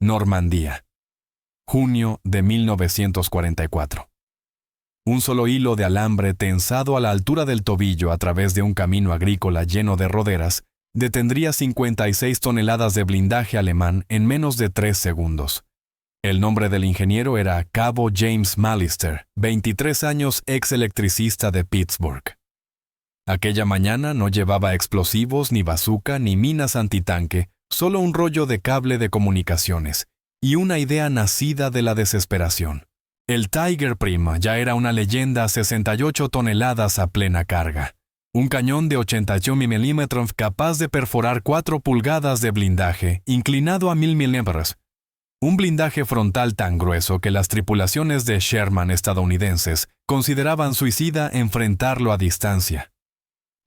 Normandía. Junio de 1944. Un solo hilo de alambre tensado a la altura del tobillo a través de un camino agrícola lleno de roderas detendría 56 toneladas de blindaje alemán en menos de 3 segundos. El nombre del ingeniero era Cabo James Mallister, 23 años, ex electricista de Pittsburgh. Aquella mañana no llevaba explosivos, ni bazooka, ni minas antitanque, solo un rollo de cable de comunicaciones y una idea nacida de la desesperación. El Tiger Prima ya era una leyenda a 68 toneladas a plena carga. Un cañón de 81 milímetros capaz de perforar 4 pulgadas de blindaje, inclinado a 1000 milímetros. Un blindaje frontal tan grueso que las tripulaciones de Sherman estadounidenses consideraban suicida enfrentarlo a distancia.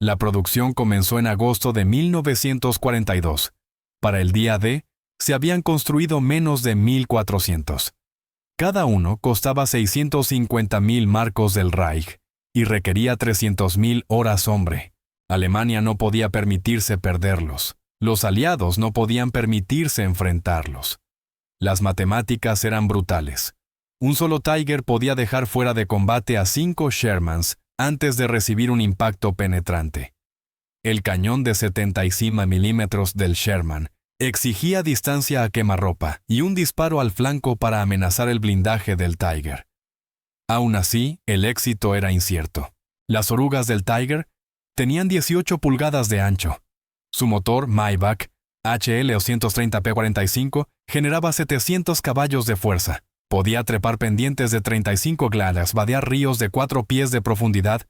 La producción comenzó en agosto de 1942. Para el día D, se habían construido menos de 1,400. Cada uno costaba 650,000 marcos del Reich y requería 300,000 horas hombre. Alemania no podía permitirse perderlos. Los aliados no podían permitirse enfrentarlos. Las matemáticas eran brutales. Un solo Tiger podía dejar fuera de combate a 5 Shermans antes de recibir un impacto penetrante. El cañón de 75 milímetros del Sherman exigía distancia a quemarropa y un disparo al flanco para amenazar el blindaje del Tiger. Aún así, el éxito era incierto. Las orugas del Tiger tenían 18 pulgadas de ancho. Su motor Maybach HL230P45 generaba 700 caballos de fuerza. Podía trepar pendientes de 35 gradas, vadear ríos de 4 pies de profundidad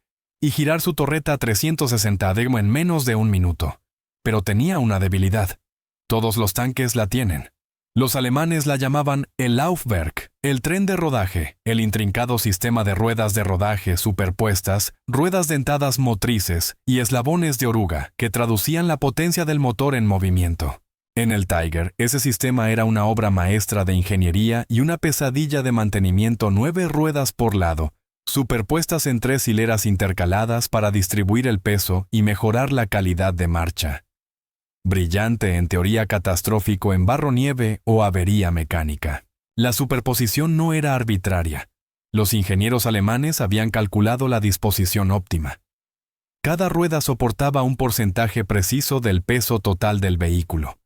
y girar su torreta a 360 en menos de un minuto. Pero tenía una debilidad. Todos los tanques la tienen. Los alemanes la llamaban el Laufwerk, el tren de rodaje, el intrincado sistema de ruedas de rodaje superpuestas, ruedas dentadas motrices y eslabones de oruga que traducían la potencia del motor en movimiento. En el Tiger, ese sistema era una obra maestra de ingeniería y una pesadilla de mantenimiento, 9 ruedas por lado, superpuestas en 3 hileras intercaladas para distribuir el peso y mejorar la calidad de marcha. Brillante en teoría, catastrófico en barro-nieve o avería mecánica. La superposición no era arbitraria. Los ingenieros alemanes habían calculado la disposición óptima. Cada rueda soportaba un porcentaje preciso del peso total del vehículo.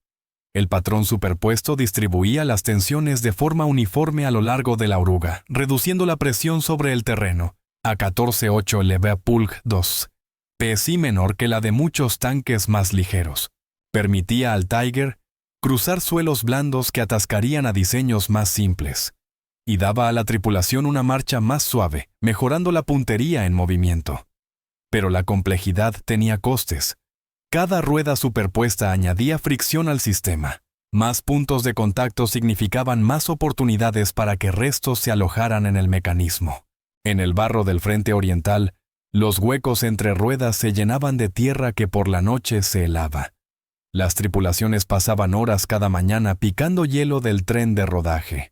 El patrón superpuesto distribuía las tensiones de forma uniforme a lo largo de la oruga, reduciendo la presión sobre el terreno a 14,8 lb/2, PSI menor que la de muchos tanques más ligeros. Permitía al Tiger cruzar suelos blandos que atascarían a diseños más simples, y daba a la tripulación una marcha más suave, mejorando la puntería en movimiento. Pero la complejidad tenía costes. Cada rueda superpuesta añadía fricción al sistema. Más puntos de contacto significaban más oportunidades para que restos se alojaran en el mecanismo. En el barro del frente oriental, los huecos entre ruedas se llenaban de tierra que por la noche se helaba. Las tripulaciones pasaban horas cada mañana picando hielo del tren de rodaje.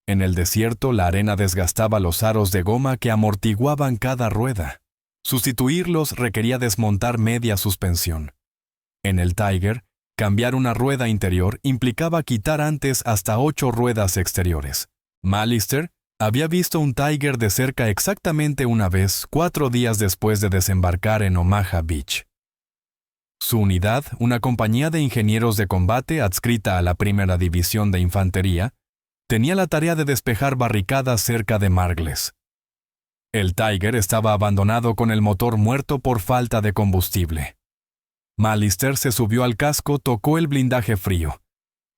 En el desierto, la arena desgastaba los aros de goma que amortiguaban cada rueda. Sustituirlos requería desmontar media suspensión. En el Tiger, cambiar una rueda interior implicaba quitar antes hasta 8 ruedas exteriores. Mallister había visto un Tiger de cerca exactamente una vez, 4 días después de desembarcar en Omaha Beach. Su unidad, una compañía de ingenieros de combate adscrita a la Primera División de Infantería, tenía la tarea de despejar barricadas cerca de Margles. El Tiger estaba abandonado con el motor muerto por falta de combustible. Mallister se subió al casco, tocó el blindaje frío.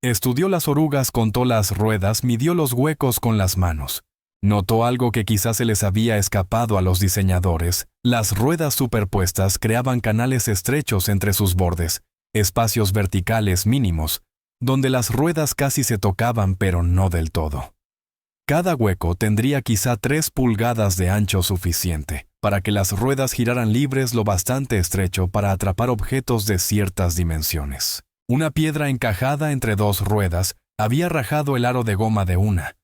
Estudió las orugas, contó las ruedas, midió los huecos con las manos. Notó algo que quizás se les había escapado a los diseñadores. Las ruedas superpuestas creaban canales estrechos entre sus bordes, espacios verticales mínimos, donde las ruedas casi se tocaban pero no del todo. Cada hueco tendría quizá 3 pulgadas de ancho suficiente para que las ruedas giraran libres lo bastante estrecho para atrapar objetos de ciertas dimensiones. Una piedra encajada entre 2 ruedas había rajado el aro de goma de una.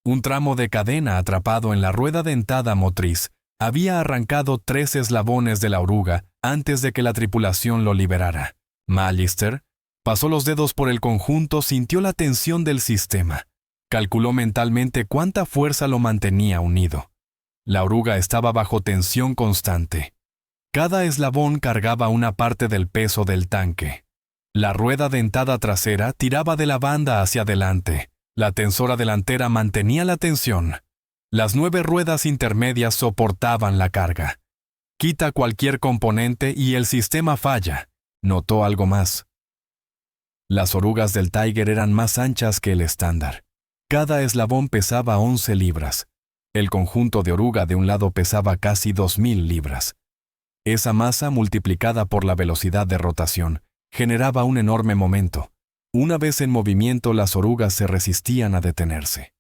Un tramo de cadena atrapado en la rueda dentada motriz había arrancado 3 eslabones de la oruga antes de que la tripulación lo liberara. Mallister Pasó los dedos por el conjunto, sintió la tensión del sistema. Calculó mentalmente cuánta fuerza lo mantenía unido. La oruga estaba bajo tensión constante. Cada eslabón cargaba una parte del peso del tanque. La rueda dentada trasera tiraba de la banda hacia adelante. La tensora delantera mantenía la tensión. Las 9 ruedas intermedias soportaban la carga. Quita cualquier componente y el sistema falla. Notó algo más. Las orugas del Tiger eran más anchas que el estándar. Cada eslabón pesaba 11 libras. El conjunto de oruga de un lado pesaba casi 2.000 libras. Esa masa multiplicada por la velocidad de rotación generaba un enorme momento. Una vez en movimiento, las orugas se resistían a detenerse.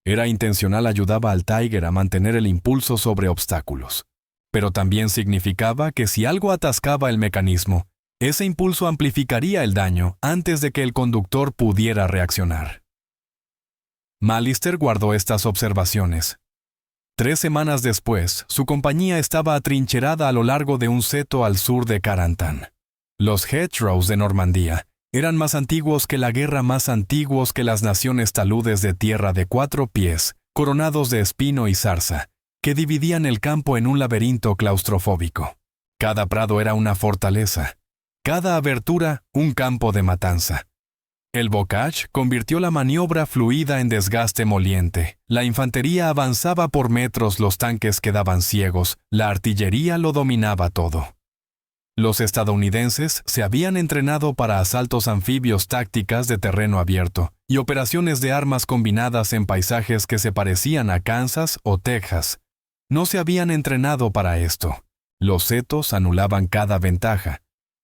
Era intencional, ayudaba al Tiger a mantener el impulso sobre obstáculos. Pero también significaba que si algo atascaba el mecanismo, ese impulso amplificaría el daño antes de que el conductor pudiera reaccionar. Mallister guardó estas observaciones. 3 semanas después, su compañía estaba atrincherada a lo largo de un seto al sur de Carentan. Los hedgerows de Normandía eran más antiguos que la guerra, más antiguos que las naciones taludes de tierra de 4 pies, coronados de espino y zarza, que dividían el campo en un laberinto claustrofóbico. Cada prado era una fortaleza, cada abertura un campo de matanza. El bocage convirtió la maniobra fluida en desgaste moliente. La infantería avanzaba por metros, los tanques quedaban ciegos, la artillería lo dominaba todo. Los estadounidenses se habían entrenado para asaltos anfibios, tácticas de terreno abierto y operaciones de armas combinadas en paisajes que se parecían a Kansas o Texas. No se habían entrenado para esto. Los setos anulaban cada ventaja.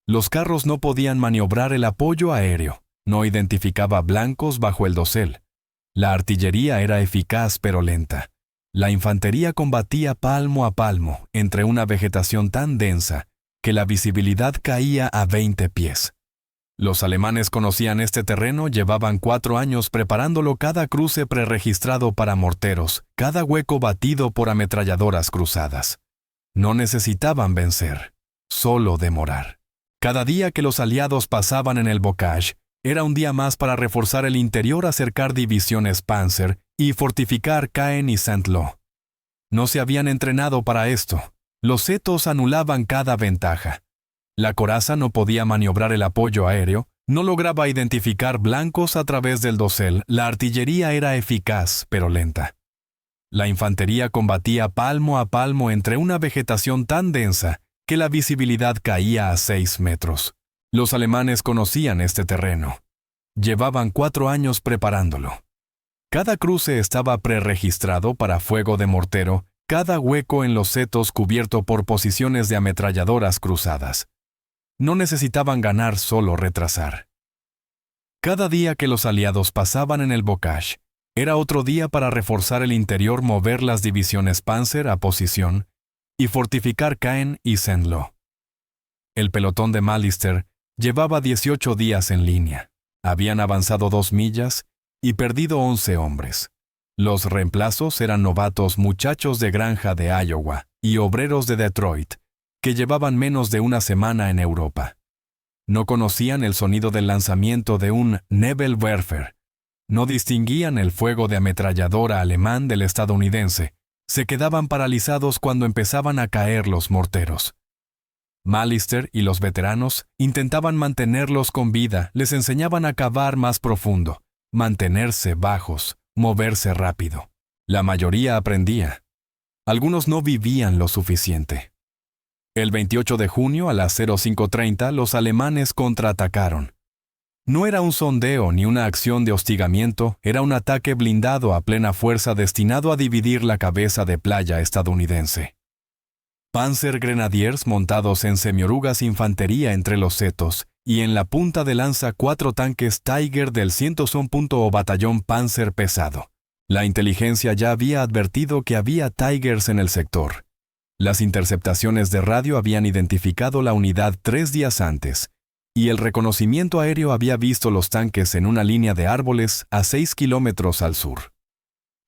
Los carros no podían maniobrar el apoyo aéreo. No identificaba blancos bajo el dosel. La artillería era eficaz pero lenta. La infantería combatía palmo a palmo entre una vegetación tan densa que la visibilidad caía a 20 pies. Los alemanes conocían este terreno, llevaban 4 años preparándolo, cada cruce preregistrado para morteros, cada hueco batido por ametralladoras cruzadas. No necesitaban vencer, solo demorar. Cada día que los aliados pasaban en el bocage, era un día más para reforzar el interior, acercar divisiones Panzer y fortificar Caen y Saint-Lô. No se habían entrenado para esto. Los setos anulaban cada ventaja. La coraza no podía maniobrar el apoyo aéreo, no lograba identificar blancos a través del dosel, la artillería era eficaz pero lenta. La infantería combatía palmo a palmo entre una vegetación tan densa que la visibilidad caía a 6 metros. Los alemanes conocían este terreno. Llevaban 4 años preparándolo. Cada cruce estaba preregistrado para fuego de mortero, cada hueco en los setos cubierto por posiciones de ametralladoras cruzadas. No necesitaban ganar, solo retrasar. Cada día que los aliados pasaban en el bocage, era otro día para reforzar el interior, mover las divisiones Panzer a posición y fortificar Caen y Saint-Lô. El pelotón de Mallister llevaba 18 días en línea. Habían avanzado 2 millas y perdido 11 hombres. Los reemplazos eran novatos, muchachos de granja de Iowa y obreros de Detroit, que llevaban menos de una semana en Europa. No conocían el sonido del lanzamiento de un Nebelwerfer. No distinguían el fuego de ametralladora alemán del estadounidense. Se quedaban paralizados cuando empezaban a caer los morteros. Mallister y los veteranos intentaban mantenerlos con vida, les enseñaban a cavar más profundo, mantenerse bajos, moverse rápido. La mayoría aprendía. Algunos no vivían lo suficiente. El 28 de junio a las 05:30 los alemanes contraatacaron. No era un sondeo ni una acción de hostigamiento, era un ataque blindado a plena fuerza destinado a dividir la cabeza de playa estadounidense. Panzer Grenadiers montados en semiorugas, infantería entre los setos, y en la punta de lanza 4 tanques Tiger del 101 o batallón Panzer pesado. La inteligencia ya había advertido que había Tigers en el sector. Las interceptaciones de radio habían identificado la unidad 3 días antes, y el reconocimiento aéreo había visto los tanques en una línea de árboles a 6 kilómetros al sur.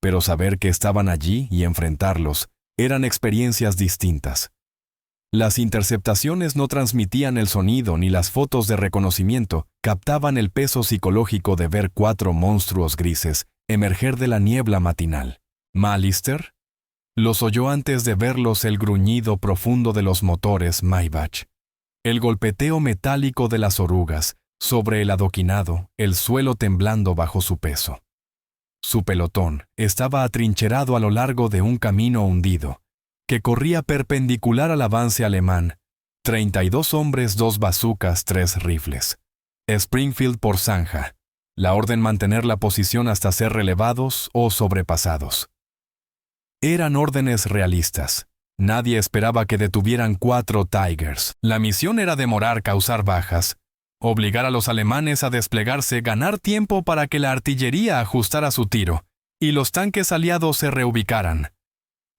Pero saber que estaban allí y enfrentarlos eran experiencias distintas. Las interceptaciones no transmitían el sonido ni las fotos de reconocimiento captaban el peso psicológico de ver 4 monstruos grises emerger de la niebla matinal. ¿Malister? Los oyó antes de verlos el gruñido profundo de los motores Maybach, el golpeteo metálico de las orugas sobre el adoquinado, el suelo temblando bajo su peso. Su pelotón estaba atrincherado a lo largo de un camino hundido, que corría perpendicular al avance alemán. 32 hombres, 2 bazucas, 3 rifles. Springfield por zanja. La orden mantener la posición hasta ser relevados o sobrepasados. Eran órdenes realistas. Nadie esperaba que detuvieran 4 Tigers. La misión era demorar, causar bajas, obligar a los alemanes a desplegarse, ganar tiempo para que la artillería ajustara su tiro y los tanques aliados se reubicaran.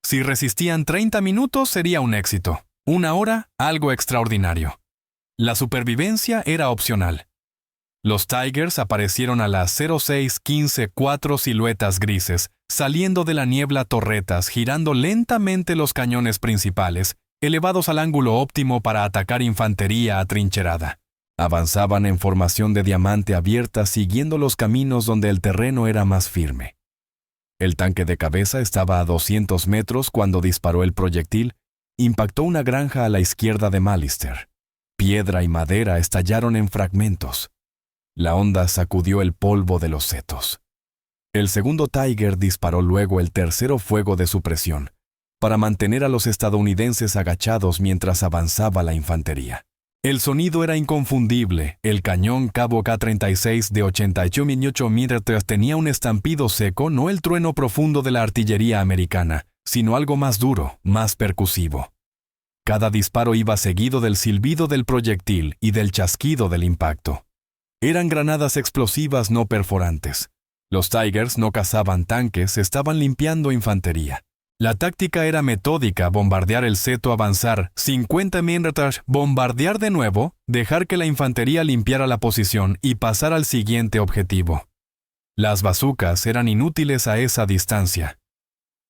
Si resistían 30 minutos sería un éxito. 1 hora, algo extraordinario. La supervivencia era opcional. Los Tigers aparecieron a las 06:15, 4 siluetas grises, saliendo de la niebla, torretas, girando lentamente los cañones principales, elevados al ángulo óptimo para atacar infantería atrincherada. Avanzaban en formación de diamante abierta, siguiendo los caminos donde el terreno era más firme. El tanque de cabeza estaba a 200 metros cuando disparó el proyectil. Impactó una granja a la izquierda de Malister. Piedra y madera estallaron en fragmentos. La onda sacudió el polvo de los setos. El segundo Tiger disparó luego el tercero fuego de supresión, para mantener a los estadounidenses agachados mientras avanzaba la infantería. El sonido era inconfundible. El cañón Cabo K-36 de 88 mm tenía un estampido seco, no el trueno profundo de la artillería americana, sino algo más duro, más percusivo. Cada disparo iba seguido del silbido del proyectil y del chasquido del impacto. Eran granadas explosivas no perforantes. Los Tigers no cazaban tanques, estaban limpiando infantería. La táctica era metódica: bombardear el seto, avanzar 50 metros, bombardear de nuevo, dejar que la infantería limpiara la posición y pasar al siguiente objetivo. Las bazucas eran inútiles a esa distancia.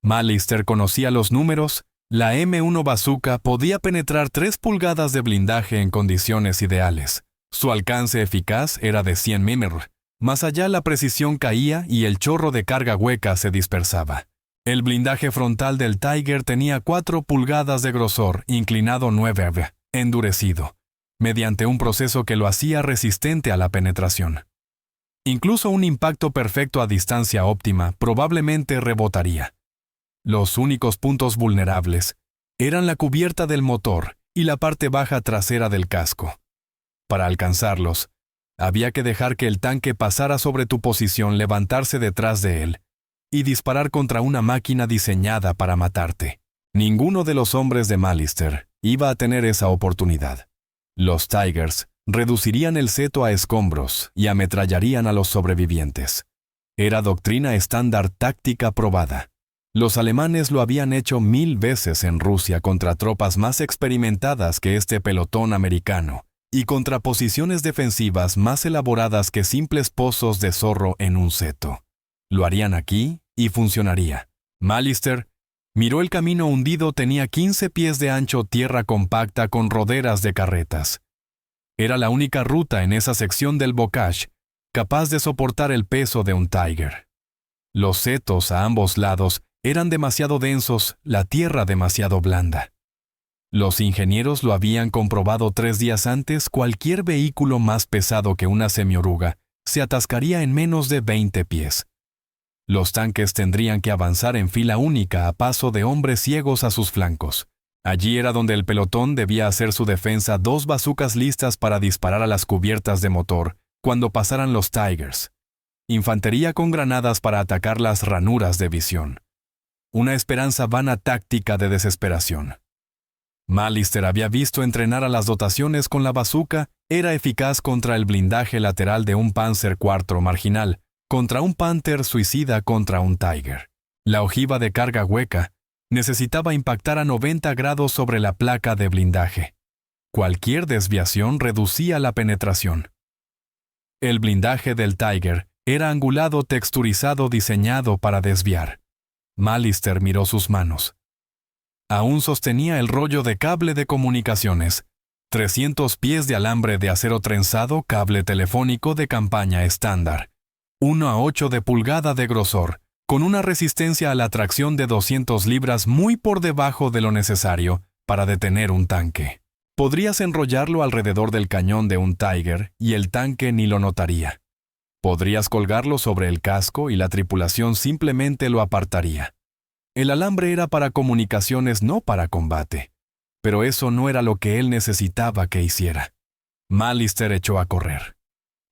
Malister conocía los números. La M1 bazooka podía penetrar 3 pulgadas de blindaje en condiciones ideales. Su alcance eficaz era de 100 mm. Más allá la precisión caía y el chorro de carga hueca se dispersaba. El blindaje frontal del Tiger tenía 4 pulgadas de grosor, inclinado 9, endurecido, mediante un proceso que lo hacía resistente a la penetración. Incluso un impacto perfecto a distancia óptima probablemente rebotaría. Los únicos puntos vulnerables eran la cubierta del motor y la parte baja trasera del casco. Para alcanzarlos, había que dejar que el tanque pasara sobre tu posición, levantarse detrás de él y disparar contra una máquina diseñada para matarte. Ninguno de los hombres de Malister iba a tener esa oportunidad. Los Tigers reducirían el seto a escombros y ametrallarían a los sobrevivientes. Era doctrina estándar, táctica probada. Los alemanes lo habían hecho 1000 veces en Rusia contra tropas más experimentadas que este pelotón americano y contra posiciones defensivas más elaboradas que simples pozos de zorro en un seto. Lo harían aquí y funcionaría. Malister miró el camino hundido. Tenía 15 pies de ancho, tierra compacta con roderas de carretas. Era la única ruta en esa sección del bocage capaz de soportar el peso de un Tiger. Los setos a ambos lados eran demasiado densos, la tierra demasiado blanda. Los ingenieros lo habían comprobado 3 días antes. Cualquier vehículo más pesado que una semioruga se atascaría en menos de 20 pies. Los tanques tendrían que avanzar en fila única a paso de hombres ciegos a sus flancos. Allí era donde el pelotón debía hacer su defensa, 2 bazucas listas para disparar a las cubiertas de motor cuando pasaran los Tigers. Infantería con granadas para atacar las ranuras de visión. Una esperanza vana, táctica de desesperación. Malister había visto entrenar a las dotaciones con la bazooka. Era eficaz contra el blindaje lateral de un Panzer IV marginal, contra un Panther suicida, contra un Tiger. La ojiva de carga hueca necesitaba impactar a 90 grados sobre la placa de blindaje. Cualquier desviación reducía la penetración. El blindaje del Tiger era angulado, texturizado, diseñado para desviar. Malister miró sus manos. Aún sostenía el rollo de cable de comunicaciones, 300 pies de alambre de acero trenzado, cable telefónico de campaña estándar, 1 a 8 de pulgada de grosor, con una resistencia a la tracción de 200 libras muy por debajo de lo necesario para detener un tanque. Podrías enrollarlo alrededor del cañón de un Tiger y el tanque ni lo notaría. Podrías colgarlo sobre el casco y la tripulación simplemente lo apartaría. El alambre era para comunicaciones, no para combate. Pero eso no era lo que él necesitaba que hiciera. Mallister echó a correr.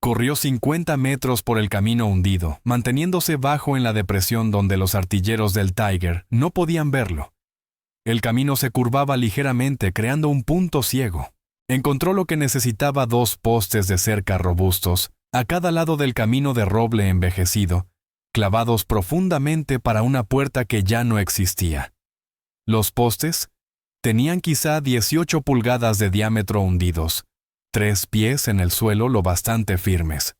Corrió 50 metros por el camino hundido, manteniéndose bajo en la depresión donde los artilleros del Tiger no podían verlo. El camino se curvaba ligeramente, creando un punto ciego. Encontró lo que necesitaba: 2 postes de cerca robustos, a cada lado del camino de roble envejecido, clavados profundamente para una puerta que ya no existía. Los postes tenían quizá 18 pulgadas de diámetro hundidos, 3 pies en el suelo lo bastante firmes.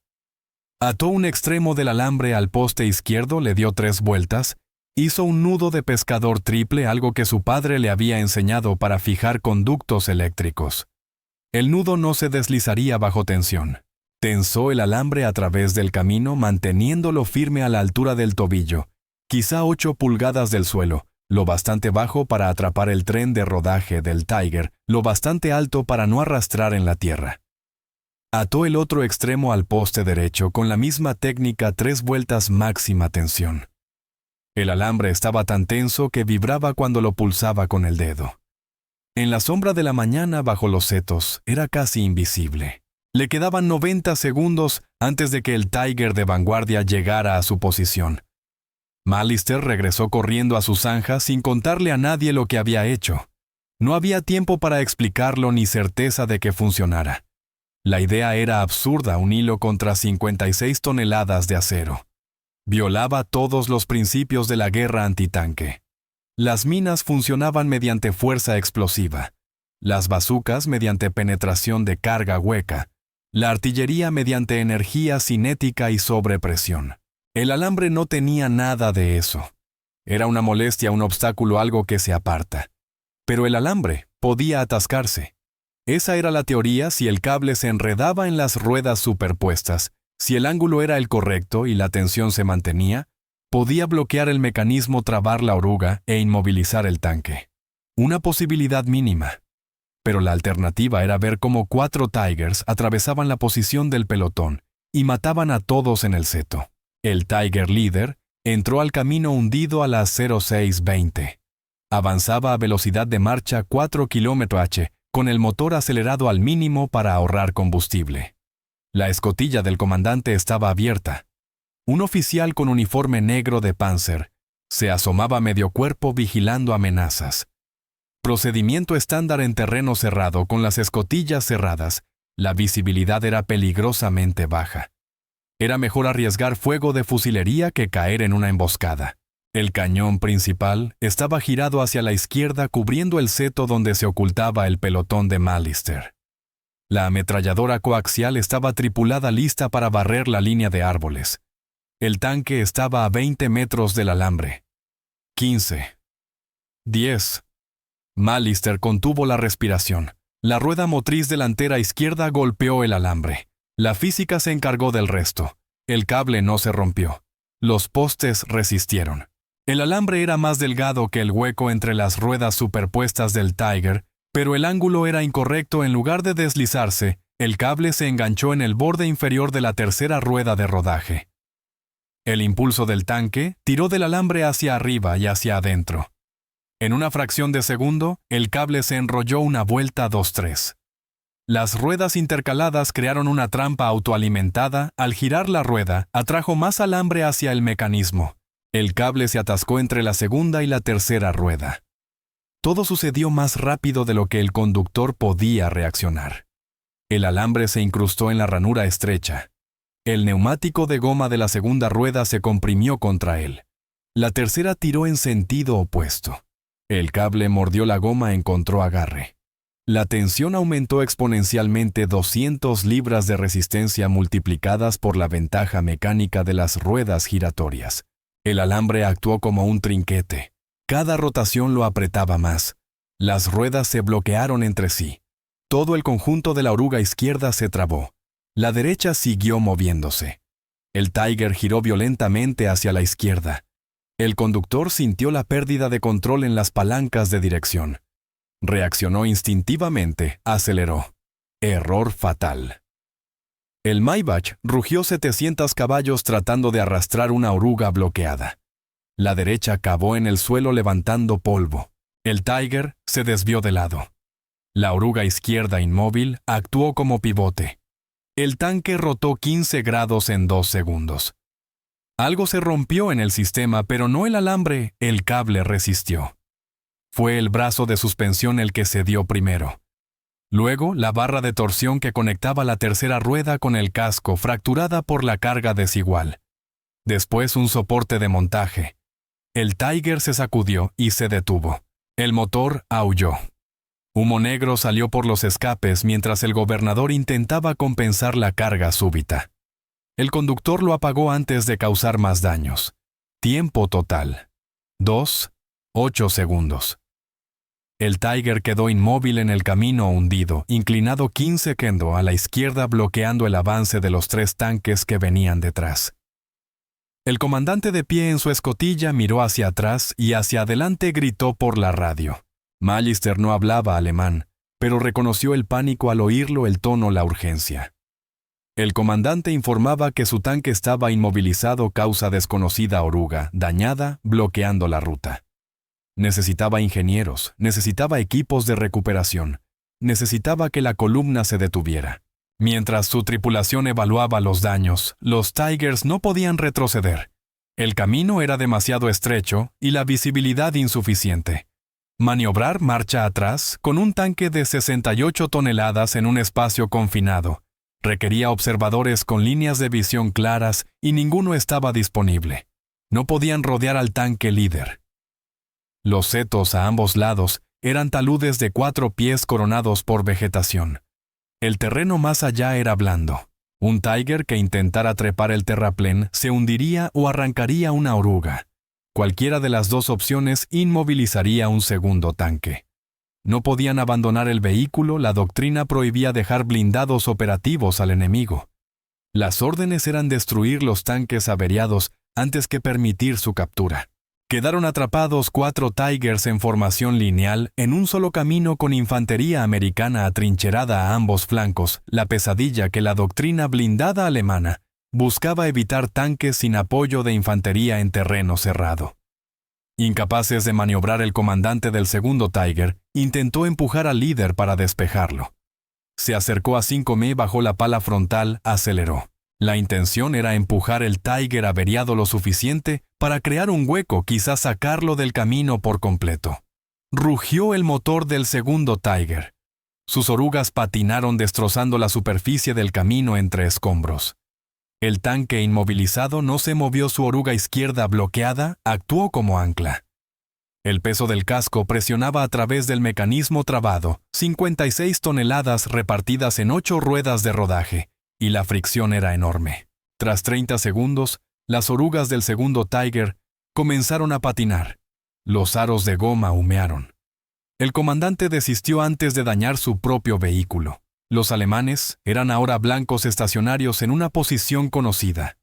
Ató un extremo del alambre al poste izquierdo, le dio 3 vueltas, hizo un nudo de pescador triple, algo que su padre le había enseñado para fijar conductos eléctricos. El nudo no se deslizaría bajo tensión. Tensó el alambre a través del camino, manteniéndolo firme a la altura del tobillo, quizá 8 pulgadas del suelo, lo bastante bajo para atrapar el tren de rodaje del Tiger, lo bastante alto para no arrastrar en la tierra. Ató el otro extremo al poste derecho con la misma técnica, 3 vueltas, máxima tensión. El alambre estaba tan tenso que vibraba cuando lo pulsaba con el dedo. En la sombra de la mañana bajo los setos era casi invisible. Le quedaban 90 segundos antes de que el Tiger de vanguardia llegara a su posición. Mallister regresó corriendo a su zanja sin contarle a nadie lo que había hecho. No había tiempo para explicarlo ni certeza de que funcionara. La idea era absurda: un hilo contra 56 toneladas de acero. Violaba todos los principios de la guerra antitanque. Las minas funcionaban mediante fuerza explosiva, las bazucas mediante penetración de carga hueca, la artillería mediante energía cinética y sobrepresión. El alambre no tenía nada de eso. Era una molestia, un obstáculo, algo que se aparta. Pero el alambre podía atascarse. Esa era la teoría: si el cable se enredaba en las ruedas superpuestas, si el ángulo era el correcto y la tensión se mantenía, podía bloquear el mecanismo, trabar la oruga e inmovilizar el tanque. Una posibilidad mínima. Pero la alternativa era ver cómo 4 Tigers atravesaban la posición del pelotón y mataban a todos en el seto. El Tiger líder entró al camino hundido a las 06:20. Avanzaba a velocidad de marcha 4 km/h, con el motor acelerado al mínimo para ahorrar combustible. La escotilla del comandante estaba abierta. Un oficial con uniforme negro de Panzer se asomaba a medio cuerpo vigilando amenazas. Procedimiento estándar en terreno cerrado, con las escotillas cerradas. La visibilidad era peligrosamente baja. Era mejor arriesgar fuego de fusilería que caer en una emboscada. El cañón principal estaba girado hacia la izquierda, cubriendo el seto donde se ocultaba el pelotón de Mallister. La ametralladora coaxial estaba tripulada, lista para barrer la línea de árboles. El tanque estaba a 20 metros del alambre. 15. 10. Mallister contuvo la respiración. La rueda motriz delantera izquierda golpeó el alambre. La física se encargó del resto. El cable no se rompió. Los postes resistieron. El alambre era más delgado que el hueco entre las ruedas superpuestas del Tiger, pero el ángulo era incorrecto. En lugar de deslizarse, el cable se enganchó en el borde inferior de la tercera rueda de rodaje. El impulso del tanque tiró del alambre hacia arriba y hacia adentro. En una fracción de segundo, el cable se enrolló una vuelta 2-3. Las ruedas intercaladas crearon una trampa autoalimentada. Al girar la rueda, atrajo más alambre hacia el mecanismo. El cable se atascó entre la segunda y la tercera rueda. Todo sucedió más rápido de lo que el conductor podía reaccionar. El alambre se incrustó en la ranura estrecha. El neumático de goma de la segunda rueda se comprimió contra él. La tercera tiró en sentido opuesto. El cable mordió la goma, encontró agarre. La tensión aumentó exponencialmente, 200 libras de resistencia multiplicadas por la ventaja mecánica de las ruedas giratorias. El alambre actuó como un trinquete. Cada rotación lo apretaba más. Las ruedas se bloquearon entre sí. Todo el conjunto de la oruga izquierda se trabó. La derecha siguió moviéndose. El Tiger giró violentamente hacia la izquierda. El conductor sintió la pérdida de control en las palancas de dirección. Reaccionó instintivamente, aceleró. Error fatal. El Maybach rugió 700 caballos tratando de arrastrar una oruga bloqueada. La derecha cavó en el suelo levantando polvo. El Tiger se desvió de lado. La oruga izquierda inmóvil actuó como pivote. El tanque rotó 15 grados en 2 segundos. Algo se rompió en el sistema, pero no el alambre, el cable resistió. Fue el brazo de suspensión el que cedió primero. Luego, la barra de torsión que conectaba la tercera rueda con el casco, fracturada por la carga desigual. Después, un soporte de montaje. El Tiger se sacudió y se detuvo. El motor aulló. Humo negro salió por los escapes mientras el gobernador intentaba compensar la carga súbita. El conductor lo apagó antes de causar más daños. Tiempo total: 2:08 segundos. El Tiger quedó inmóvil en el camino hundido, inclinado 15 kendo a la izquierda, bloqueando el avance de los 3 tanques que venían detrás. El comandante, de pie en su escotilla, miró hacia atrás y hacia adelante gritó por la radio. Magister no hablaba alemán, pero reconoció el pánico al oírlo, el tono, la urgencia. El comandante informaba que su tanque estaba inmovilizado causa desconocida, oruga, dañada, bloqueando la ruta. Necesitaba ingenieros, necesitaba equipos de recuperación, necesitaba que la columna se detuviera. Mientras su tripulación evaluaba los daños, los Tigers no podían retroceder. El camino era demasiado estrecho y la visibilidad insuficiente. Maniobrar marcha atrás con un tanque de 68 toneladas en un espacio confinado requería observadores con líneas de visión claras y ninguno estaba disponible. No podían rodear al tanque líder. Los setos a ambos lados eran taludes de 4 pies coronados por vegetación. El terreno más allá era blando. Un Tiger que intentara trepar el terraplén se hundiría o arrancaría una oruga. Cualquiera de las dos opciones inmovilizaría un segundo tanque. No podían abandonar el vehículo, la doctrina prohibía dejar blindados operativos al enemigo. Las órdenes eran destruir los tanques averiados antes que permitir su captura. Quedaron atrapados 4 Tigers en formación lineal en un solo camino con infantería americana atrincherada a ambos flancos, la pesadilla que la doctrina blindada alemana buscaba evitar, tanques sin apoyo de infantería en terreno cerrado. Incapaces de maniobrar, el comandante del segundo Tiger intentó empujar al líder para despejarlo. Se acercó a 5M, bajó la pala frontal, aceleró. La intención era empujar el Tiger averiado lo suficiente para crear un hueco, quizás sacarlo del camino por completo. Rugió el motor del segundo Tiger. Sus orugas patinaron destrozando la superficie del camino entre escombros. El tanque inmovilizado no se movió, su oruga izquierda bloqueada actuó como ancla. El peso del casco presionaba a través del mecanismo trabado, 56 toneladas repartidas en 8 ruedas de rodaje, y la fricción era enorme. Tras 30 segundos, las orugas del segundo Tiger comenzaron a patinar. Los aros de goma humearon. El comandante desistió antes de dañar su propio vehículo. Los alemanes eran ahora blancos estacionarios en una posición conocida.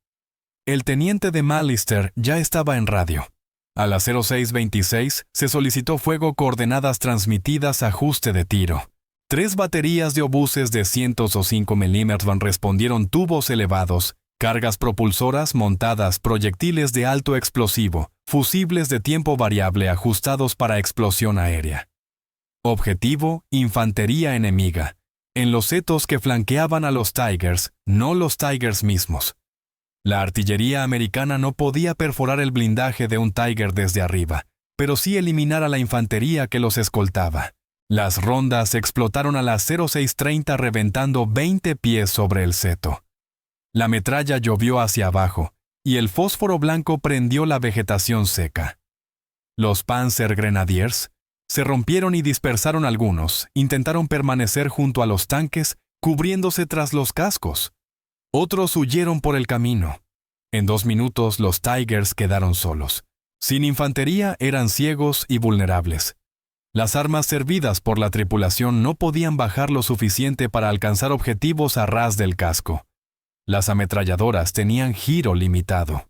El teniente de Magister ya estaba en radio. A las 06:26 se solicitó fuego, coordenadas transmitidas, ajuste de tiro. 3 baterías de obuses de 105 mm respondieron, tubos elevados, cargas propulsoras montadas, proyectiles de alto explosivo, fusibles de tiempo variable ajustados para explosión aérea. Objetivo: infantería enemiga. En los setos que flanqueaban a los Tigers, no los Tigers mismos. La artillería americana no podía perforar el blindaje de un Tiger desde arriba, pero sí eliminar a la infantería que los escoltaba. Las rondas explotaron a las 06:30, reventando 20 pies sobre el seto. La metralla llovió hacia abajo, y el fósforo blanco prendió la vegetación seca. Los Panzer Grenadiers se rompieron y dispersaron. Algunos intentaron permanecer junto a los tanques, cubriéndose tras los cascos. Otros huyeron por el camino. En 2 minutos los Tigers quedaron solos. Sin infantería eran ciegos y vulnerables. Las armas servidas por la tripulación no podían bajar lo suficiente para alcanzar objetivos a ras del casco. Las ametralladoras tenían giro limitado.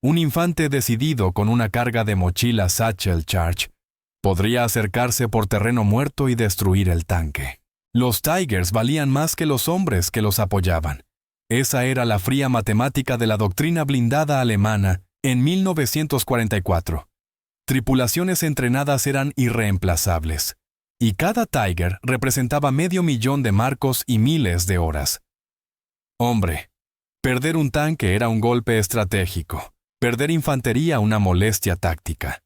Un infante decidido con una carga de mochila Satchel Charge podría acercarse por terreno muerto y destruir el tanque. Los Tigers valían más que los hombres que los apoyaban. Esa era la fría matemática de la doctrina blindada alemana en 1944. Tripulaciones entrenadas eran irreemplazables, y cada Tiger representaba 500,000 de marcos y miles de horas. Hombre, perder un tanque era un golpe estratégico, perder infantería una molestia táctica.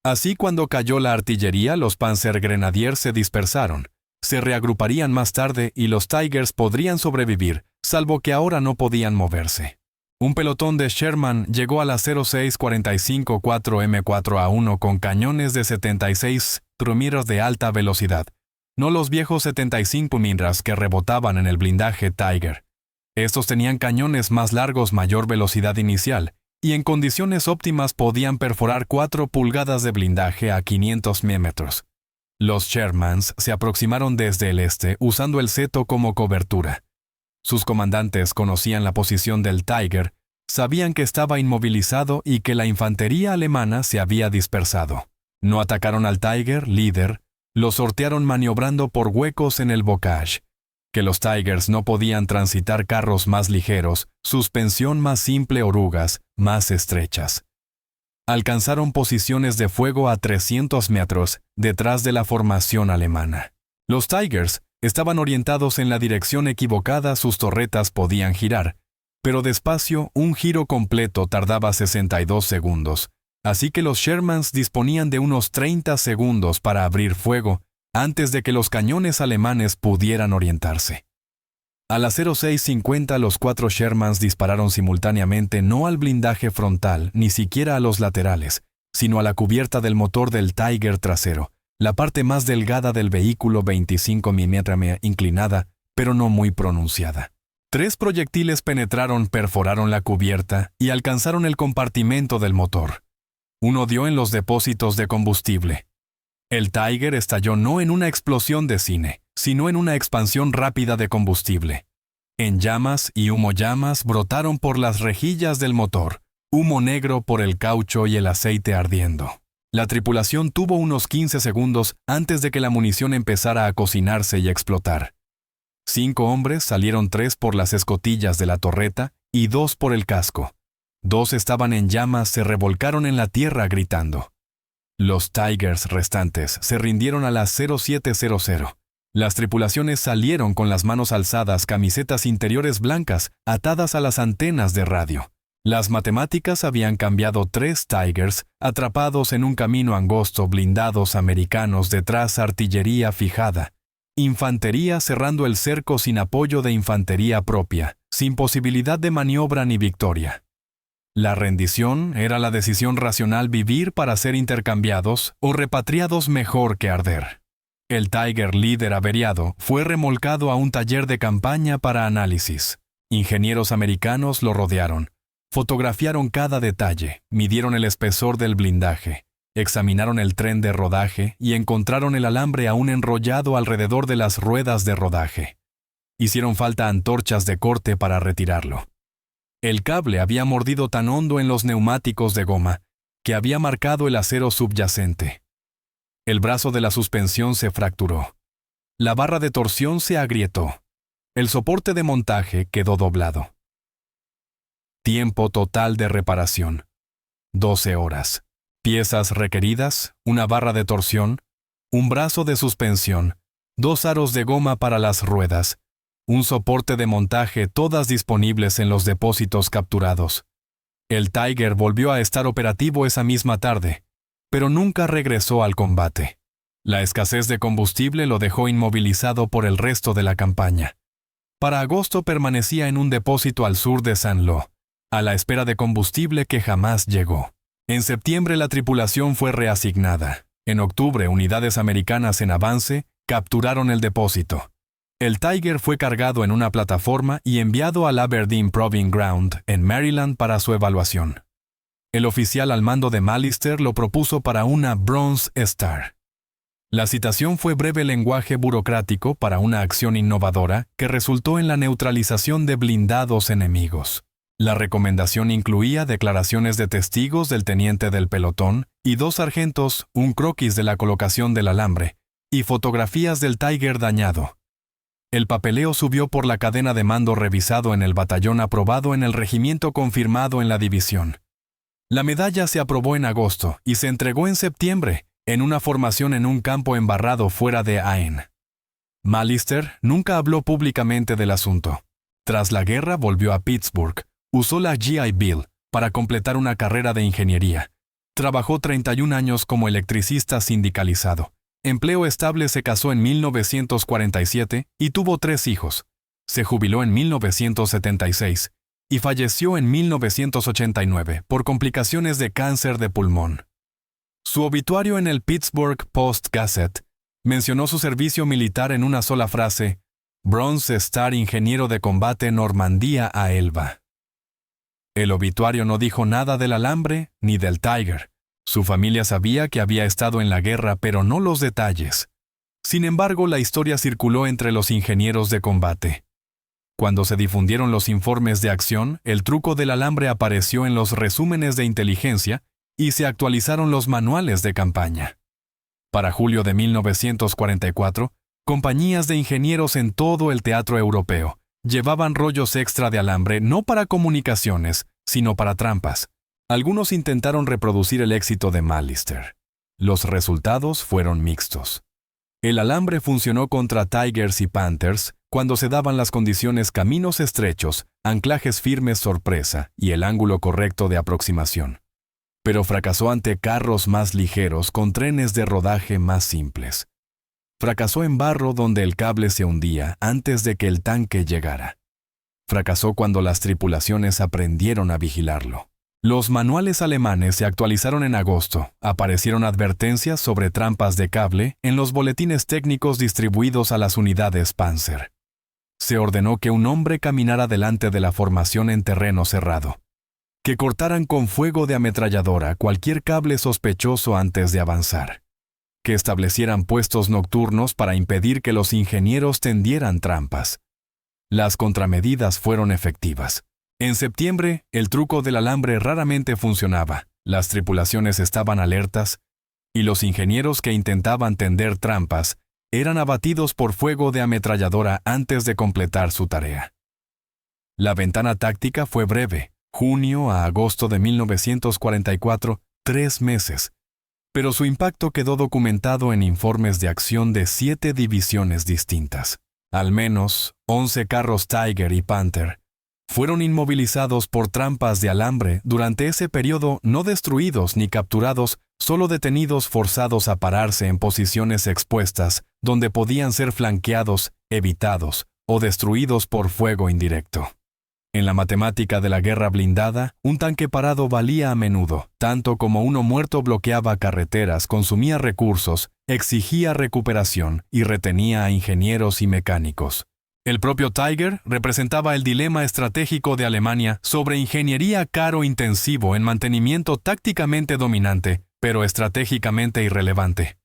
Así, cuando cayó la artillería, los Panzergrenadiers se dispersaron, se reagruparían más tarde y los Tigers podrían sobrevivir, salvo que ahora no podían moverse. Un pelotón de Sherman llegó a la 0645-4M4A1 con cañones de 76 mm de alta velocidad, no los viejos 75 mm que rebotaban en el blindaje Tiger. Estos tenían cañones más largos, mayor velocidad inicial, y en condiciones óptimas podían perforar 4 pulgadas de blindaje a 500 metros. Los Shermans se aproximaron desde el este usando el seto como cobertura. Sus comandantes conocían la posición del Tiger, sabían que estaba inmovilizado y que la infantería alemana se había dispersado. No atacaron al Tiger líder, lo sortearon maniobrando por huecos en el bocage. Que los Tigers no podían transitar carros más ligeros, suspensión más simple, orugas más estrechas. Alcanzaron posiciones de fuego a 300 metros detrás de la formación alemana. Los Tigers estaban orientados en la dirección equivocada, sus torretas podían girar, pero despacio, un giro completo tardaba 62 segundos, así que los Shermans disponían de unos 30 segundos para abrir fuego antes de que los cañones alemanes pudieran orientarse. A las 06:50 los 4 Shermans dispararon simultáneamente no al blindaje frontal, ni siquiera a los laterales, sino a la cubierta del motor del Tiger trasero, la parte más delgada del vehículo 25 mm inclinada, pero no muy pronunciada. 3 proyectiles perforaron la cubierta y alcanzaron el compartimento del motor. Uno dio en los depósitos de combustible. El Tiger estalló no en una explosión de cine, sino en una expansión rápida de combustible. En llamas y humo llamas brotaron por las rejillas del motor, humo negro por el caucho y el aceite ardiendo. La tripulación tuvo unos 15 segundos antes de que la munición empezara a cocinarse y explotar. 5 hombres salieron, 3 por las escotillas de la torreta y 2 por el casco. 2 estaban en llamas, se revolcaron en la tierra gritando. Los Tigers restantes se rindieron a las 07:00. Las tripulaciones salieron con las manos alzadas, camisetas interiores blancas atadas a las antenas de radio. Las matemáticas habían cambiado 3 Tigers atrapados en un camino angosto, blindados americanos detrás, artillería fijada. Infantería cerrando el cerco sin apoyo de infantería propia, sin posibilidad de maniobra ni victoria. La rendición era la decisión racional, vivir para ser intercambiados o repatriados mejor que arder. El Tiger líder averiado fue remolcado a un taller de campaña para análisis. Ingenieros americanos lo rodearon, fotografiaron cada detalle, midieron el espesor del blindaje, examinaron el tren de rodaje y encontraron el alambre aún enrollado alrededor de las ruedas de rodaje. Hicieron falta antorchas de corte para retirarlo. El cable había mordido tan hondo en los neumáticos de goma que había marcado el acero subyacente. El brazo de la suspensión se fracturó. La barra de torsión se agrietó. El soporte de montaje quedó doblado. Tiempo total de reparación: 12 horas. Piezas requeridas: una barra de torsión, un brazo de suspensión, 2 aros de goma para las ruedas, un soporte de montaje, todas disponibles en los depósitos capturados. El Tiger volvió a estar operativo esa misma tarde, pero nunca regresó al combate. La escasez de combustible lo dejó inmovilizado por el resto de la campaña. Para agosto permanecía en un depósito al sur de Saint Lô, a la espera de combustible que jamás llegó. En septiembre la tripulación fue reasignada. En octubre, unidades americanas en avance capturaron el depósito. El Tiger fue cargado en una plataforma y enviado al Aberdeen Proving Ground en Maryland para su evaluación. El oficial al mando de Mallister lo propuso para una Bronze Star. La citación fue breve lenguaje burocrático para una acción innovadora que resultó en la neutralización de blindados enemigos. La recomendación incluía declaraciones de testigos del teniente del pelotón y 2 sargentos, un croquis de la colocación del alambre y fotografías del Tiger dañado. El papeleo subió por la cadena de mando revisado en el batallón aprobado en el regimiento confirmado en la división. La medalla se aprobó en agosto y se entregó en septiembre, en una formación en un campo embarrado fuera de Ain. Mallister nunca habló públicamente del asunto. Tras la guerra volvió a Pittsburgh, usó la GI Bill para completar una carrera de ingeniería. Trabajó 31 años como electricista sindicalizado. Empleo estable, se casó en 1947 y tuvo 3 hijos. Se jubiló en 1976 y falleció en 1989 por complicaciones de cáncer de pulmón. Su obituario en el Pittsburgh Post-Gazette mencionó su servicio militar en una sola frase: Bronze Star, ingeniero de combate, Normandía a Elba. El obituario no dijo nada del alambre ni del Tiger. Su familia sabía que había estado en la guerra, pero no los detalles. Sin embargo, la historia circuló entre los ingenieros de combate. Cuando se difundieron los informes de acción, el truco del alambre apareció en los resúmenes de inteligencia y se actualizaron los manuales de campaña. Para julio de 1944, compañías de ingenieros en todo el teatro europeo llevaban rollos extra de alambre no para comunicaciones, sino para trampas. Algunos intentaron reproducir el éxito de Mallister. Los resultados fueron mixtos. El alambre funcionó contra Tigers y Panthers cuando se daban las condiciones: caminos estrechos, anclajes firmes sorpresa y el ángulo correcto de aproximación. Pero fracasó ante carros más ligeros con trenes de rodaje más simples. Fracasó en barro donde el cable se hundía antes de que el tanque llegara. Fracasó cuando las tripulaciones aprendieron a vigilarlo. Los manuales alemanes se actualizaron en agosto. Aparecieron advertencias sobre trampas de cable en los boletines técnicos distribuidos a las unidades Panzer. Se ordenó que un hombre caminara delante de la formación en terreno cerrado, que cortaran con fuego de ametralladora cualquier cable sospechoso antes de avanzar, que establecieran puestos nocturnos para impedir que los ingenieros tendieran trampas. Las contramedidas fueron efectivas. En septiembre, el truco del alambre raramente funcionaba, las tripulaciones estaban alertas, y los ingenieros que intentaban tender trampas eran abatidos por fuego de ametralladora antes de completar su tarea. La ventana táctica fue breve, junio a agosto de 1944, 3 meses, pero su impacto quedó documentado en informes de acción de 7 divisiones distintas. Al menos 11 carros Tiger y Panther fueron inmovilizados por trampas de alambre durante ese periodo, no destruidos ni capturados, solo detenidos, forzados a pararse en posiciones expuestas donde podían ser flanqueados, evitados o destruidos por fuego indirecto. En la matemática de la guerra blindada, un tanque parado valía a menudo, tanto como uno muerto bloqueaba carreteras, consumía recursos, exigía recuperación y retenía a ingenieros y mecánicos. El propio Tiger representaba el dilema estratégico de Alemania sobre ingeniería caro intensivo en mantenimiento tácticamente dominante, pero estratégicamente irrelevante.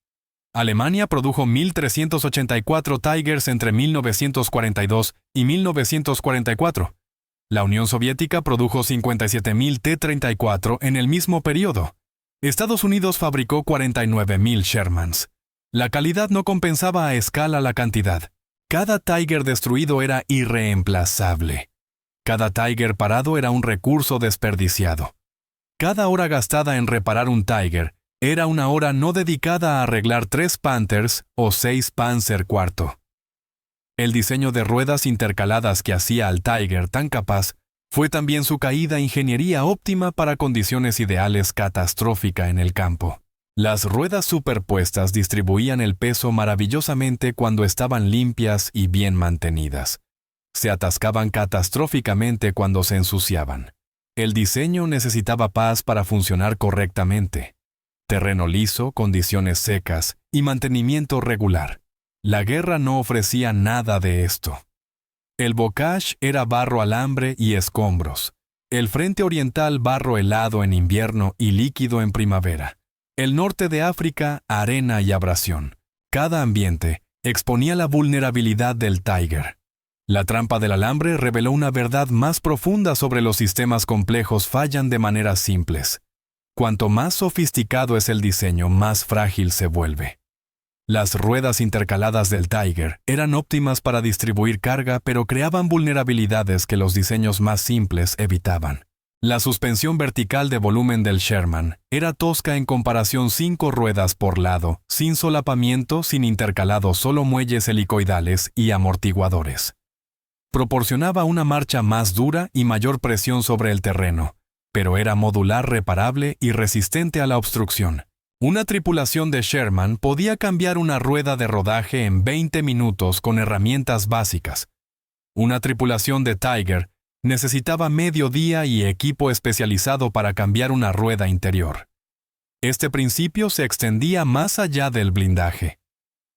Alemania produjo 1.384 Tigers entre 1942 y 1944. La Unión Soviética produjo 57.000 T-34 en el mismo periodo. Estados Unidos fabricó 49.000 Shermans. La calidad no compensaba a escala la cantidad. Cada Tiger destruido era irreemplazable. Cada Tiger parado era un recurso desperdiciado. Cada hora gastada en reparar un Tiger era una hora no dedicada a arreglar 3 Panthers o 6 Panzer IV. El diseño de ruedas intercaladas que hacía al Tiger tan capaz fue también su caída, ingeniería óptima para condiciones ideales, catastrófica en el campo. Las ruedas superpuestas distribuían el peso maravillosamente cuando estaban limpias y bien mantenidas. Se atascaban catastróficamente cuando se ensuciaban. El diseño necesitaba paz para funcionar correctamente. Terreno liso, condiciones secas y mantenimiento regular. La guerra no ofrecía nada de esto. El bocage era barro, alambre y escombros. El frente oriental barro helado en invierno y líquido en primavera. El norte de África, arena y abrasión. Cada ambiente exponía la vulnerabilidad del Tiger. La trampa del alambre reveló una verdad más profunda sobre los sistemas complejos fallan de maneras simples. Cuanto más sofisticado es el diseño, más frágil se vuelve. Las ruedas intercaladas del Tiger eran óptimas para distribuir carga, pero creaban vulnerabilidades que los diseños más simples evitaban. La suspensión vertical de volumen del Sherman era tosca en comparación: 5 ruedas por lado, sin solapamiento, sin intercalados, solo muelles helicoidales y amortiguadores. Proporcionaba una marcha más dura y mayor presión sobre el terreno, pero era modular, reparable y resistente a la obstrucción. Una tripulación de Sherman podía cambiar una rueda de rodaje en 20 minutos con herramientas básicas. Una tripulación de Tiger necesitaba medio día y equipo especializado para cambiar una rueda interior. Este principio se extendía más allá del blindaje.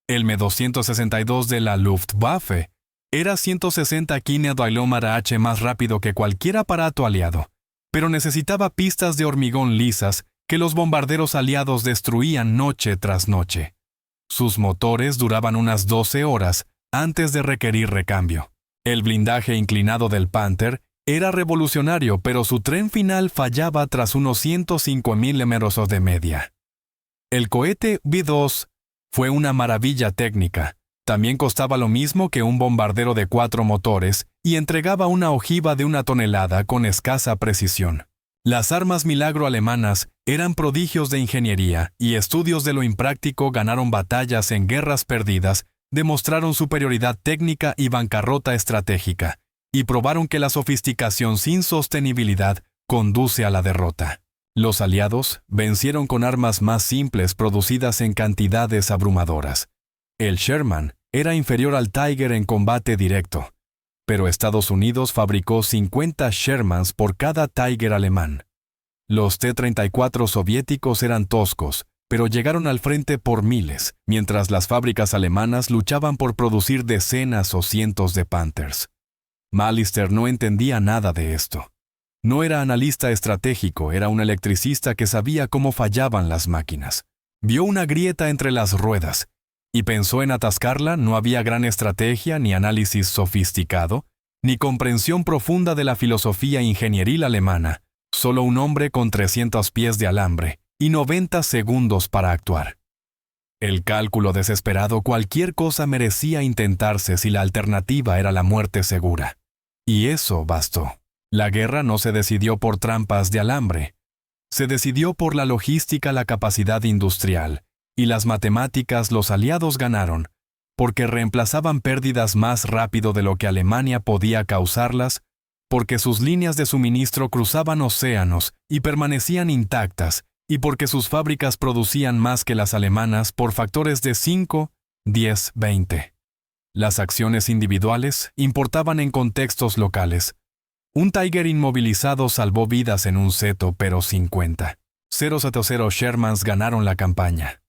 El M-262 de la Luftwaffe era 160 km/h más rápido que cualquier aparato aliado, pero necesitaba pistas de hormigón lisas que los bombarderos aliados destruían noche tras noche. Sus motores duraban unas 12 horas antes de requerir recambio. El blindaje inclinado del Panther era revolucionario, pero su tren final fallaba tras unos 105.000 metros de media. El cohete V-2 fue una maravilla técnica. También costaba lo mismo que un bombardero de 4 motores y entregaba una ojiva de 1 tonelada con escasa precisión. Las armas milagro alemanas eran prodigios de ingeniería y estudios de lo impráctico ganaron batallas en guerras perdidas, demostraron superioridad técnica y bancarrota estratégica, y probaron que la sofisticación sin sostenibilidad conduce a la derrota. Los aliados vencieron con armas más simples producidas en cantidades abrumadoras. El Sherman era inferior al Tiger en combate directo, pero Estados Unidos fabricó 50 Shermans por cada Tiger alemán. Los T-34 soviéticos eran toscos, pero llegaron al frente por miles, mientras las fábricas alemanas luchaban por producir decenas o cientos de Panthers. Mallister no entendía nada de esto. No era analista estratégico, era un electricista que sabía cómo fallaban las máquinas. Vio una grieta entre las ruedas y pensó en atascarla. No había gran estrategia, ni análisis sofisticado, ni comprensión profunda de la filosofía ingenieril alemana, solo un hombre con 300 pies de alambre y 90 segundos para actuar. El cálculo desesperado: cualquier cosa merecía intentarse si la alternativa era la muerte segura. Y eso bastó. La guerra no se decidió por trampas de alambre. Se decidió por la logística, la capacidad industrial y las matemáticas. Los aliados ganaron porque reemplazaban pérdidas más rápido de lo que Alemania podía causarlas, porque sus líneas de suministro cruzaban océanos y permanecían intactas, y porque sus fábricas producían más que las alemanas por factores de 5, 10, 20. Las acciones individuales importaban en contextos locales. Un Tiger inmovilizado salvó vidas en un seto, pero 50. 000 Shermans ganaron la campaña.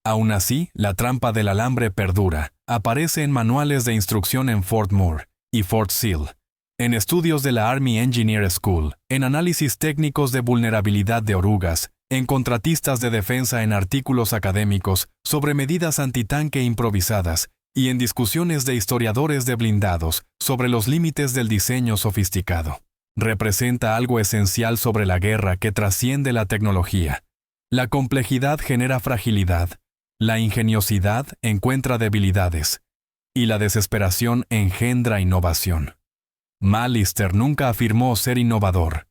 Aún así, la trampa del alambre perdura. Aparece en manuales de instrucción en Fort Moore y Fort Sill, en estudios de la Army Engineer School, en análisis técnicos de vulnerabilidad de orugas, en contratistas de defensa, en artículos académicos sobre medidas antitanque improvisadas y en discusiones de historiadores de blindados sobre los límites del diseño sofisticado. Representa algo esencial sobre la guerra que trasciende la tecnología. La complejidad genera fragilidad, la ingeniosidad encuentra debilidades, y la desesperación engendra innovación. Mallister nunca afirmó ser innovador.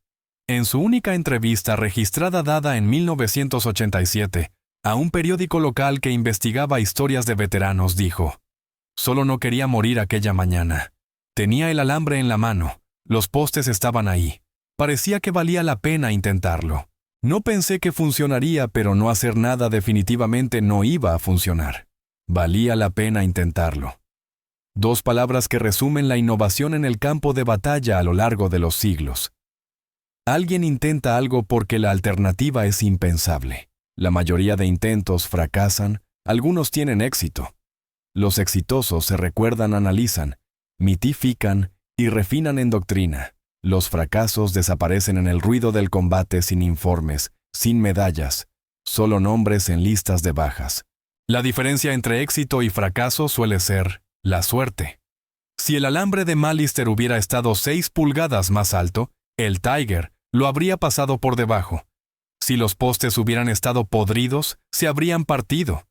En su única entrevista registrada dada en 1987 a un periódico local que investigaba historias de veteranos, dijo: «Solo no quería morir aquella mañana. Tenía el alambre en la mano, los postes estaban ahí. Parecía que valía la pena intentarlo. No pensé que funcionaría, pero no hacer nada definitivamente no iba a funcionar. Valía la pena intentarlo». 2 palabras que resumen la innovación en el campo de batalla a lo largo de los siglos. Alguien intenta algo porque la alternativa es impensable. La mayoría de intentos fracasan, algunos tienen éxito. Los exitosos se recuerdan, analizan, mitifican y refinan en doctrina. Los fracasos desaparecen en el ruido del combate sin informes, sin medallas, solo nombres en listas de bajas. La diferencia entre éxito y fracaso suele ser la suerte. Si el alambre de Malister hubiera estado 6 pulgadas más alto, el Tiger lo habría pasado por debajo. Si los postes hubieran estado podridos, se habrían partido.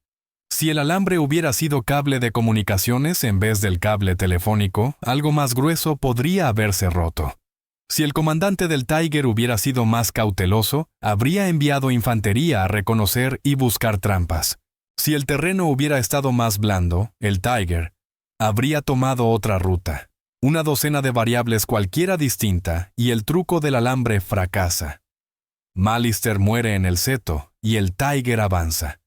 Si el alambre hubiera sido cable de comunicaciones en vez del cable telefónico, algo más grueso podría haberse roto. Si el comandante del Tiger hubiera sido más cauteloso, habría enviado infantería a reconocer y buscar trampas. Si el terreno hubiera estado más blando, el Tiger habría tomado otra ruta. Una docena de variables cualquiera distinta y el truco del alambre fracasa. Malister muere en el seto y el Tiger avanza.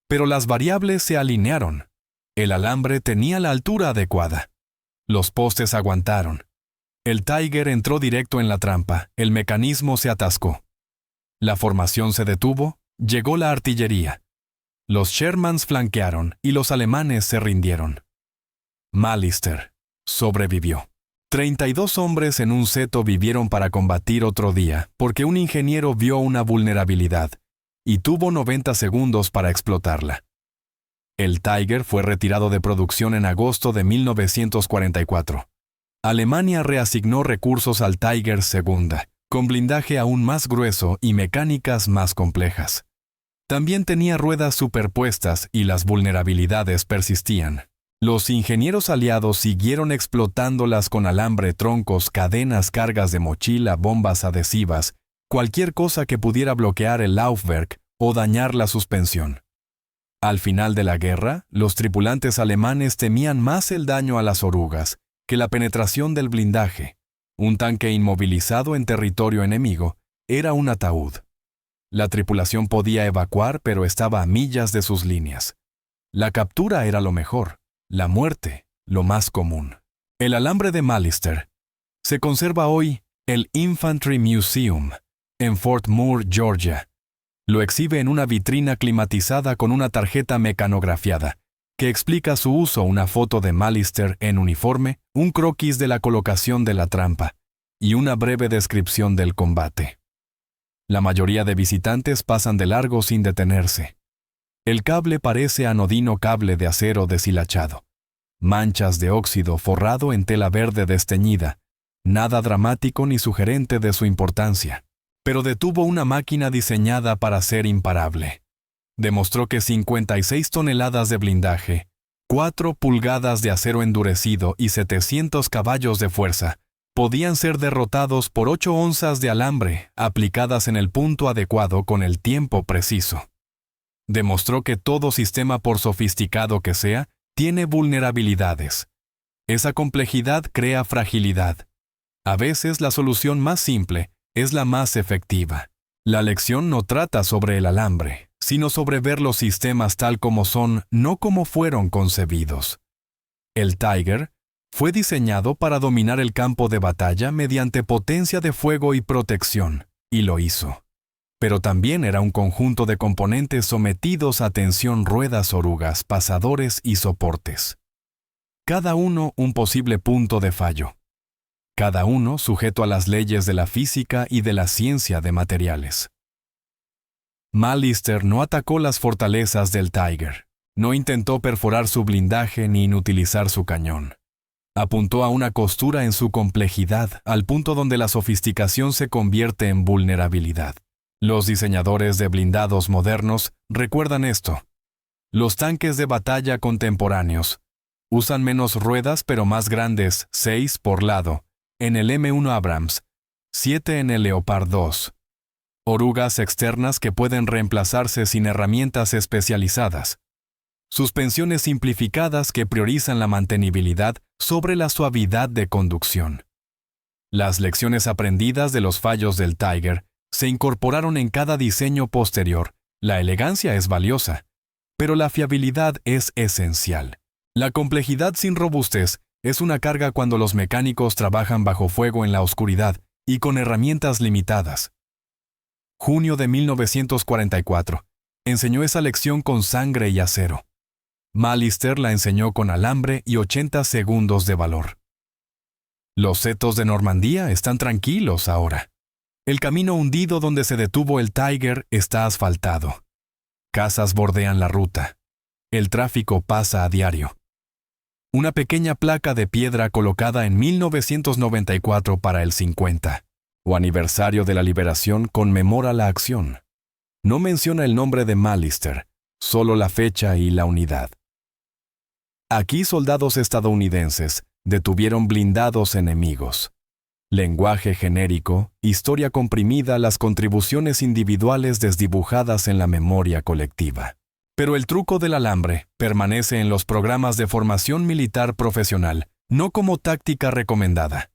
Pero las variables se alinearon. El alambre tenía la altura adecuada. Los postes aguantaron. El Tiger entró directo en la trampa. El mecanismo se atascó. La formación se detuvo. Llegó la artillería. Los Shermans flanquearon y los alemanes se rindieron. Malister sobrevivió. 32 hombres en un seto vivieron para combatir otro día porque un ingeniero vio una vulnerabilidad y tuvo 90 segundos para explotarla. El Tiger fue retirado de producción en agosto de 1944. Alemania reasignó recursos al Tiger II, con blindaje aún más grueso y mecánicas más complejas. También tenía ruedas superpuestas y las vulnerabilidades persistían. Los ingenieros aliados siguieron explotándolas con alambre, troncos, cadenas, cargas de mochila, bombas adhesivas, cualquier cosa que pudiera bloquear el Laufwerk o dañar la suspensión. Al final de la guerra, los tripulantes alemanes temían más el daño a las orugas que la penetración del blindaje. Un tanque inmovilizado en territorio enemigo era un ataúd. La tripulación podía evacuar, pero estaba a millas de sus líneas. La captura era lo mejor. La muerte, lo más común. El alambre de Malister se conserva hoy el Infantry Museum en Fort Moore, Georgia. Lo exhibe en una vitrina climatizada con una tarjeta mecanografiada que explica su uso, una foto de Malister en uniforme, un croquis de la colocación de la trampa y una breve descripción del combate. La mayoría de visitantes pasan de largo sin detenerse. El cable parece anodino cable de acero deshilachado. Manchas de óxido forrado en tela verde desteñida. Nada dramático ni sugerente de su importancia. Pero detuvo una máquina diseñada para ser imparable. Demostró que 56 toneladas de blindaje, 4 pulgadas de acero endurecido y 700 caballos de fuerza podían ser derrotados por 8 onzas de alambre aplicadas en el punto adecuado con el tiempo preciso. Demostró que todo sistema, por sofisticado que sea, tiene vulnerabilidades. Esa complejidad crea fragilidad. A veces la solución más simple es la más efectiva. La lección no trata sobre el alambre, sino sobre ver los sistemas tal como son, no como fueron concebidos. El Tiger fue diseñado para dominar el campo de batalla mediante potencia de fuego y protección, y lo hizo. Pero también era un conjunto de componentes sometidos a tensión: ruedas, orugas, pasadores y soportes. Cada uno un posible punto de fallo. Cada uno sujeto a las leyes de la física y de la ciencia de materiales. Malister no atacó las fortalezas del Tiger. No intentó perforar su blindaje ni inutilizar su cañón. Apuntó a una costura en su complejidad, al punto donde la sofisticación se convierte en vulnerabilidad. Los diseñadores de blindados modernos recuerdan esto. Los tanques de batalla contemporáneos usan menos ruedas pero más grandes, 6 por lado, en el M1 Abrams, 7 en el Leopard 2. Orugas externas que pueden reemplazarse sin herramientas especializadas. Suspensiones simplificadas que priorizan la mantenibilidad sobre la suavidad de conducción. Las lecciones aprendidas de los fallos del Tiger se incorporaron en cada diseño posterior. La elegancia es valiosa, pero la fiabilidad es esencial. La complejidad sin robustez es una carga cuando los mecánicos trabajan bajo fuego en la oscuridad y con herramientas limitadas. Junio de 1944. Enseñó esa lección con sangre y acero. Malister la enseñó con alambre y 80 segundos de valor. Los setos de Normandía están tranquilos ahora. El camino hundido donde se detuvo el Tiger está asfaltado. Casas bordean la ruta. El tráfico pasa a diario. Una pequeña placa de piedra colocada en 1994 para el 50, o aniversario de la liberación, conmemora la acción. No menciona el nombre de Malister, solo la fecha y la unidad. Aquí soldados estadounidenses detuvieron blindados enemigos. Lenguaje genérico, historia comprimida, las contribuciones individuales desdibujadas en la memoria colectiva. Pero el truco del alambre permanece en los programas de formación militar profesional, no como táctica recomendada,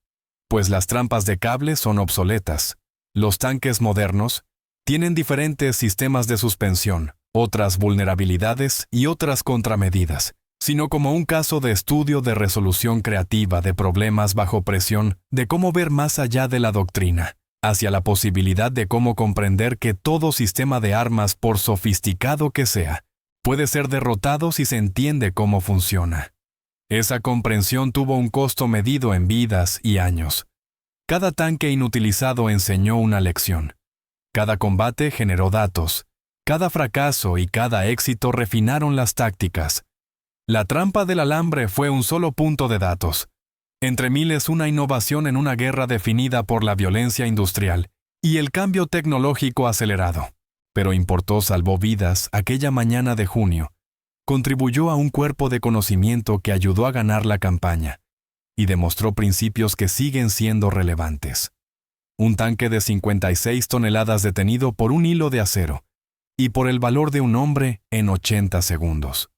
pues las trampas de cable son obsoletas. Los tanques modernos tienen diferentes sistemas de suspensión, otras vulnerabilidades y otras contramedidas, sino como un caso de estudio de resolución creativa de problemas bajo presión, de cómo ver más allá de la doctrina, hacia la posibilidad de cómo comprender que todo sistema de armas, por sofisticado que sea, puede ser derrotado si se entiende cómo funciona. Esa comprensión tuvo un costo medido en vidas y años. Cada tanque inutilizado enseñó una lección. Cada combate generó datos. Cada fracaso y cada éxito refinaron las tácticas. La trampa del alambre fue un solo punto de datos. Entre miles, una innovación en una guerra definida por la violencia industrial y el cambio tecnológico acelerado. Pero importó, salvó vidas aquella mañana de junio. Contribuyó a un cuerpo de conocimiento que ayudó a ganar la campaña y demostró principios que siguen siendo relevantes. Un tanque de 56 toneladas detenido por un hilo de acero y por el valor de un hombre en 80 segundos.